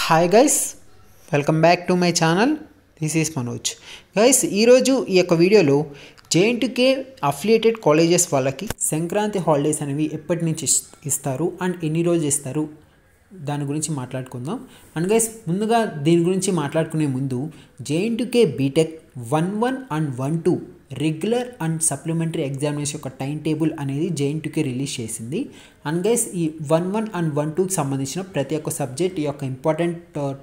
Hi guys, welcome back to my channel. This is Manoj. Guys, ఈరోజు ఈ యొక్క వీడియోలో జేఎన్టీకే అఫిలియేటెడ్ కాలేజెస్ వాళ్ళకి సంక్రాంతి హాలిడేస్ అనేవి ఎప్పటి నుంచి ఇస్తారు అండ్ ఎన్ని రోజులు ఇస్తారు దాని గురించి మాట్లాడుకుందాం. అండ్ గైస్, ముందుగా దీని గురించి మాట్లాడుకునే ముందు JNTK BTech 1-1 and 1-2 regular and supplementary examination యొక్క టైం టేబుల్ అనేది జేఎన్టీకే రిలీజ్ చేసింది. అండ్ గైస్, ఈ 1-1 అండ్ 1-2కి సంబంధించిన ప్రతి ఒక్క సబ్జెక్ట్ యొక్క ఇంపార్టెంట్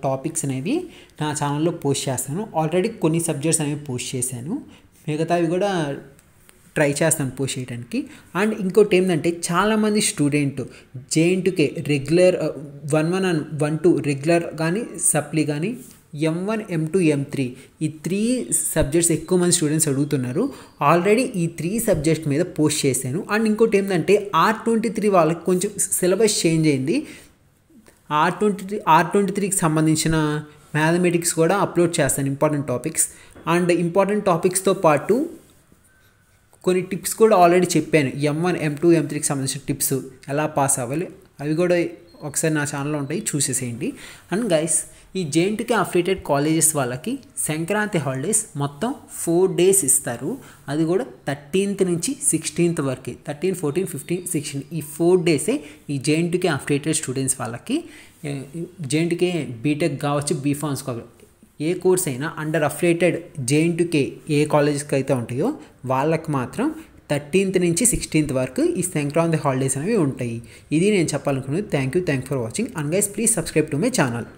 టాపిక్స్ అనేవి నా ఛానల్లో పోస్ట్ చేస్తాను. ఆల్రెడీ కొన్ని సబ్జెక్ట్స్ అనేవి పోస్ట్ చేశాను, మిగతావి కూడా ట్రై చేస్తాను పోస్ట్ చేయడానికి. అండ్ ఇంకోటి ఏంటంటే, చాలామంది student JNTK regular 1-1 and 1-2 regular కానీ సప్లీ కానీ M1, M2, M3 ఈ 3 సబ్జెక్ట్స్ ఎక్కువ మంది స్టూడెంట్స్ అడుగుతున్నారు. ఆల్రెడీ ఈ 3 సబ్జెక్ట్స్ మీద పోస్ట్ చేశాను. అండ్ ఇంకోటి ఏంటంటే, R23 వాళ్ళకి కొంచెం సిలబస్ చేంజ్ అయింది. R23కి సంబంధించిన మ్యాథమెటిక్స్ కూడా అప్లోడ్ చేస్తాను, ఇంపార్టెంట్ టాపిక్స్. అండ్ ఇంపార్టెంట్ టాపిక్స్తో పాటు కొన్ని టిప్స్ కూడా ఆల్రెడీ చెప్పాను. M1, M2, M3కి సంబంధించిన టిప్స్ ఎలా పాస్ అవ్వాలి అవి కూడా ఒకసారి నా ఛానల్లో ఉంటాయి, చూసేసేయండి. అండ్ గైస్, ఈ జేఎన్టీకే అఫిలియేటెడ్ కాలేజెస్ వాళ్ళకి సంక్రాంతి హాలిడేస్ మొత్తం 4 days ఇస్తారు. అది కూడా 13th నుంచి 16th వరకు, 13, 14, 15, 16 ఈ 4 days ఈ జేఎన్టీకే అఫిలియేటెడ్ స్టూడెంట్స్ వాళ్ళకి. జేఎన్టీకే బీటెక్ కావచ్చు, బీఫార్మ్స్ కావచ్చు, ఏ కోర్స్ అయినా అండర్ అఫిలియేటెడ్ జేఎన్టీకే ఏ కాలేజెస్కి అయితే ఉంటాయో వాళ్ళకి మాత్రం 13th నుంచి 16th వరకు ఈ సంక్రాంతి హాలిడేస్ అనేవి ఉంటాయి. ఇది నేను చెప్పాలనుకున్నది. Thank you for watching. And guys, please subscribe to my channel.